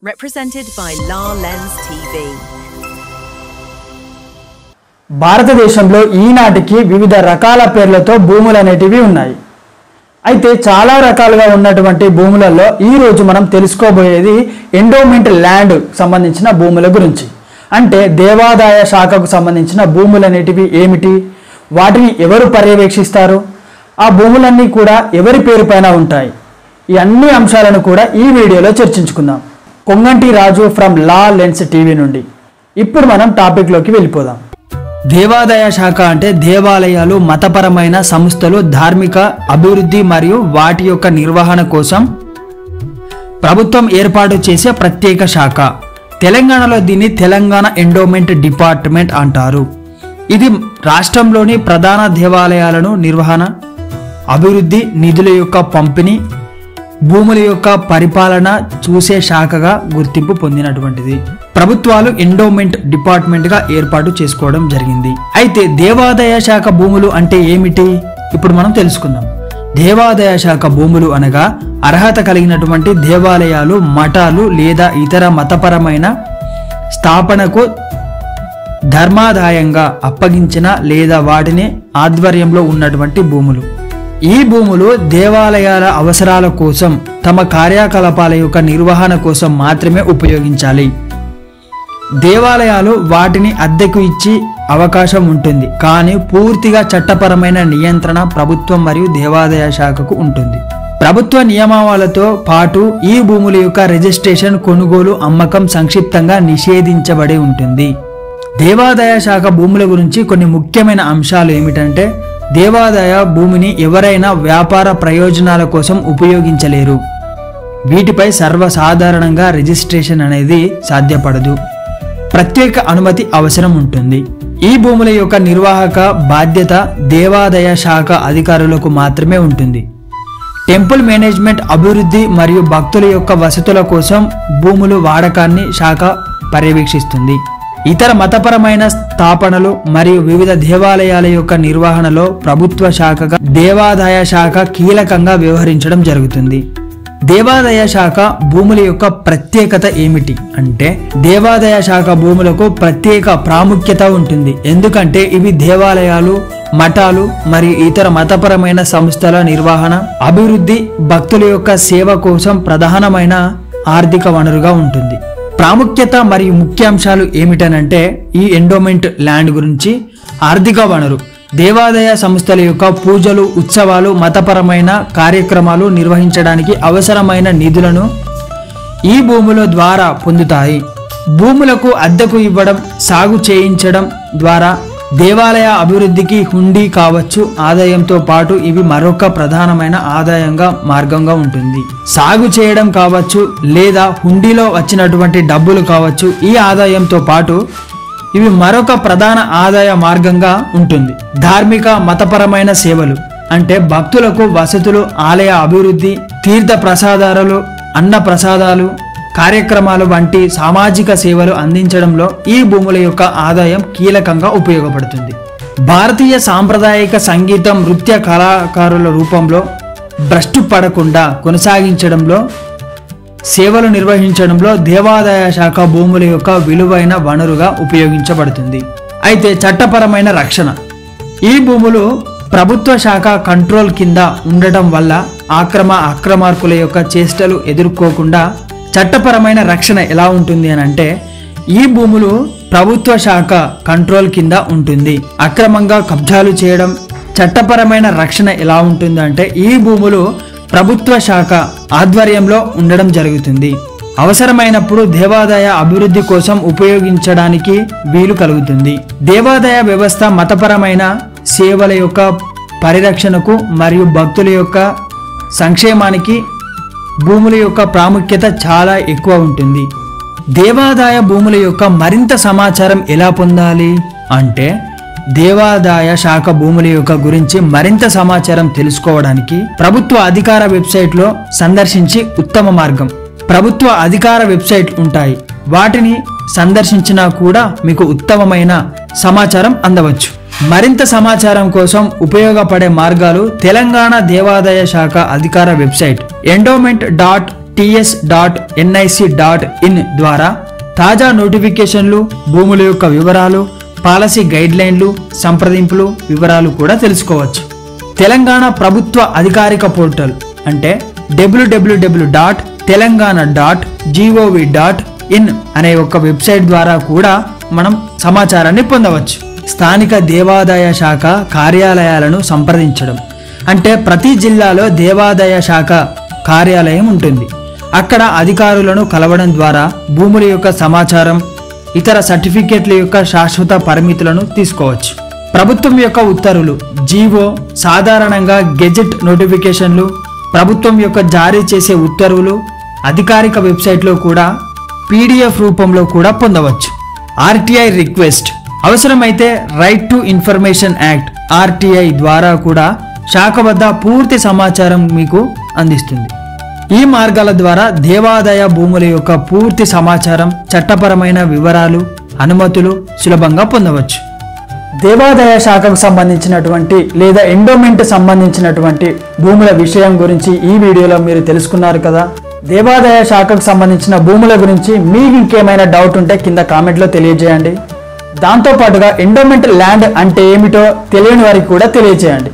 Represented by La Lens TV. భారతదేశంలో ఈనాటికి వివిధ రకాల పేర్లతో భూములు అనేటివి ఉన్నాయి. అయితే చాలా రకాలుగా ఉన్నటువంటి భూములలో ఈ రోజు మనం తెలుసుకోబోయేది ఎండోమెంట్ ల్యాండ్ సంబంధించిన భూముల గురించి. అంటే దేవాదాయ శాఖకు సంబంధించిన భూములు అనేటివి ఏమిటి, వాటిని ఎవరు పర్యవేక్షిస్తారు, ఆ భూములన్నీ కూడా ఎవరి పేరుపైన ఉంటాయి, ఈ అన్ని అంశాలను కూడా ఈ వీడియోలో చర్చించుకుందాం. కొంగంటి రాజు ఫ్రమ్ లా లెన్స్ టీవీ నుండి. ఇప్పుడు మనం టాపిక్లోకి వెళ్ళిపోదాం. దేవాదాయ శాఖ అంటే దేవాలయాలు, మతపరమైన సంస్థలు, ధార్మిక అభివృద్ధి మరియు వాటి యొక్క నిర్వహణ కోసం ప్రభుత్వం ఏర్పాటు చేసే ప్రత్యేక శాఖ. తెలంగాణలో దీన్ని తెలంగాణ ఎండోమెంట్ డిపార్ట్మెంట్ అంటారు. ఇది రాష్ట్రంలోని ప్రధాన దేవాలయాలను నిర్వహణ, అభివృద్ధి, నిధుల యొక్క పంపిణీ, భూముల యొక్క పరిపాలన చూసే శాఖగా గుర్తింపు పొందినటువంటిది. ప్రభుత్వాలు ఎండోమెంట్ డిపార్ట్మెంట్ గా ఏర్పాటు చేసుకోవడం జరిగింది. అయితే దేవాదాయ శాఖ భూములు అంటే ఏమిటి ఇప్పుడు మనం తెలుసుకుందాం. దేవాదాయ శాఖ భూములు అనగా అర్హత కలిగినటువంటి దేవాలయాలు, మఠాలు లేదా ఇతర మతపరమైన స్థాపనకు ధర్మాదాయంగా అప్పగించిన లేదా వాటిని ఆధ్వర్యంలో ఉన్నటువంటి భూములు. ఈ భూములు దేవాలయాల అవసరాల కోసం, తమ కార్యకలాపాల యొక్క నిర్వహణ కోసం మాత్రమే ఉపయోగించాలి. దేవాలయాలు వాటిని అద్దెకు ఇచ్చి అవకాశం ఉంటుంది, కానీ పూర్తిగా చట్టపరమైన నియంత్రణ ప్రభుత్వం మరియు దేవాదాయ శాఖకు ఉంటుంది. ప్రభుత్వ నియమావళితో పాటు ఈ భూముల యొక్క రిజిస్ట్రేషన్, కొనుగోలు, అమ్మకం సంక్షిప్తంగా నిషేధించబడి ఉంటుంది. దేవాదాయ శాఖ భూముల గురించి కొన్ని ముఖ్యమైన అంశాలు ఏమిటంటే, దేవాదాయ భూమిని ఎవరైనా వ్యాపార ప్రయోజనాల కోసం ఉపయోగించలేరు. వీటిపై సర్వసాధారణంగా రిజిస్ట్రేషన్ అనేది సాధ్యపడదు. ప్రత్యేక అనుమతి అవసరం ఉంటుంది. ఈ భూముల యొక్క నిర్వాహక బాధ్యత దేవాదాయ శాఖ అధికారులకు మాత్రమే ఉంటుంది. టెంపుల్ మేనేజ్మెంట్, అభివృద్ధి మరియు భక్తుల యొక్క వసతుల కోసం భూములు వాడకాన్ని శాఖ పర్యవేక్షిస్తుంది. ఇతర మతపరమైన స్థాపనలు మరియు వివిధ దేవాలయాల యొక్క నిర్వహణలో ప్రభుత్వ శాఖగా దేవాదాయ శాఖ కీలకంగా వ్యవహరించడం జరుగుతుంది. దేవాదాయ శాఖ భూముల యొక్క ప్రత్యేకత ఏమిటి అంటే, దేవాదాయ శాఖ భూములకు ప్రత్యేక ప్రాముఖ్యత ఉంటుంది. ఎందుకంటే ఇవి దేవాలయాలు, మఠాలు మరియు ఇతర మతపరమైన సంస్థల నిర్వహణ, అభివృద్ధి, భక్తుల యొక్క సేవ కోసం ప్రధానమైన ఆర్థిక వనరుగా ఉంటుంది. ప్రాముఖ్యత మరియు ముఖ్యాంశాలు ఏమిటనంటే, ఈ ఎండోమెంట్ ల్యాండ్ గురించి ఆర్థిక వనరు. దేవాదాయ సంస్థల యొక్క పూజలు, ఉత్సవాలు, మతపరమైన కార్యక్రమాలు నిర్వహించడానికి అవసరమైన నిధులను ఈ భూముల ద్వారా పొందుతాయి. భూములకు అద్దెకు ఇవ్వడం, సాగు చేయించడం ద్వారా దేవాలయ అభివృద్ధికి హుండీ కావచ్చు. ఆదాయంతో పాటు ఇవి మరొక ప్రధానమైన ఆదాయంగా మార్గంగా ఉంటుంది. సాగు చేయడం కావచ్చు లేదా హుండీలో వచ్చినటువంటి డబ్బులు కావచ్చు. ఈ ఆదాయంతో పాటు ఇవి మరొక ప్రధాన ఆదాయ మార్గంగా ఉంటుంది. ధార్మిక, మతపరమైన సేవలు అంటే భక్తులకు వసతులు, ఆలయ అభివృద్ధి, తీర్థ ప్రసాదాలు, అన్న ప్రసాదాలు, కార్యక్రమాలు వంటి సామాజిక సేవలు అందించడంలో ఈ భూముల యొక్క ఆదాయం కీలకంగా ఉపయోగపడుతుంది. భారతీయ సాంప్రదాయిక సంగీతం, నృత్య కళాకారుల రూపంలో భ్రష్టు పడకుండా కొనసాగించడంలో, సేవలు నిర్వహించడంలో దేవాదాయ శాఖ భూముల యొక్క విలువైన వనరుగా ఉపయోగించబడుతుంది. అయితే చట్టపరమైన రక్షణ. ఈ భూములు ప్రభుత్వ శాఖ కంట్రోల్ కింద ఉండటం వల్ల అక్రమార్కుల యొక్క చేష్టలు ఎదుర్కోకుండా చట్టపరమైన రక్షణ ఎలా ఉంటుంది అని అంటే, ఈ భూములు ప్రభుత్వ శాఖ కంట్రోల్ కింద ఉంటుంది. అక్రమంగా కబ్జాలు చేయడం. చట్టపరమైన రక్షణ ఎలా ఉంటుంది అంటే, ఈ భూములు ప్రభుత్వ శాఖ ఆధ్వర్యంలో ఉండడం జరుగుతుంది. అవసరమైనప్పుడు దేవాదాయ అభివృద్ధి కోసం ఉపయోగించడానికి వీలు కలుగుతుంది. దేవాదాయ వ్యవస్థ మతపరమైన సేవల యొక్క పరిరక్షణకు మరియు భక్తుల యొక్క సంక్షేమానికి భూముల యొక్క ప్రాముఖ్యత చాలా ఎక్కువ ఉంటుంది. దేవాదాయ భూముల యొక్క మరింత సమాచారం ఎలా పొందాలి అంటే, దేవాదాయ శాఖ భూముల యొక్క గురించి మరింత సమాచారం తెలుసుకోవడానికి ప్రభుత్వ అధికార వెబ్సైట్లో సందర్శించి ఉత్తమ మార్గం. ప్రభుత్వ అధికార వెబ్సైట్ ఉంటాయి, వాటిని సందర్శించినా కూడా మీకు ఉత్తమమైన సమాచారం అందవచ్చు. మరింత సమాచారం కోసం ఉపయోగపడే మార్గాలు తెలంగాణ దేవాదాయ శాఖ అధికార వెబ్సైట్ endowment.tn ts.nic.in ద్వారా తాజా నోటిఫికేషన్లు, భూముల యొక్క వివరాలు, పాలసీ గైడ్లైన్లు, సంప్రదింపులు వివరాలు కూడా తెలుసుకోవచ్చు. తెలంగాణ ప్రభుత్వ అధికారిక పోర్టల్ అంటే www.telangana.gov.in అనే ఒక వెబ్సైట్ ద్వారా కూడా మనం సమాచారాన్ని పొందవచ్చు. స్థానిక దేవాదాయ శాఖ కార్యాలయాలను సంప్రదించడం అంటే ప్రతి జిల్లాలో దేవాదాయ శాఖ కార్యాలయం ఉంటుంది. అక్కడ అధికారులను కలవడం ద్వారా భూముల యొక్క సమాచారం, ఇతర సర్టిఫికేట్ల యొక్క శాశ్వత పరిమితులను తీసుకోవచ్చు. ప్రభుత్వం యొక్క ఉత్తర్వులు, జీవో, సాధారణంగా గెజెట్ నోటిఫికేషన్లు, ప్రభుత్వం యొక్క జారీ చేసే ఉత్తర్వులు అధికారిక వెబ్సైట్లో కూడా PDF రూపంలో కూడా పొందవచ్చు. RTI రిక్వెస్ట్, అవసరమైతే right to information act RTI ద్వారా కూడా శాఖ వద్ద పూర్తి సమాచారం మీకు అందిస్తుంది. ఈ మార్గాల ద్వారా దేవాదాయ భూముల యొక్క పూర్తి సమాచారం, చట్టపరమైన వివరాలు, అనుమతులు సులభంగా పొందవచ్చు. దేవాదాయ శాఖకు సంబంధించినటువంటి లేదా ఎండోమెంట్ సంబంధించినటువంటి భూముల విషయం గురించి ఈ వీడియోలో మీరు తెలుసుకున్నారు కదా. దేవాదాయ శాఖకు సంబంధించిన భూముల గురించి మీకు ఇంకేమైనా డౌట్ ఉంటే కింద కామెంట్లో తెలియజేయండి. దాంతోపాటుగా ఎండోమెంట్ ల్యాండ్ అంటే ఏమిటో తెలియని వారికి కూడా తెలియజేయండి.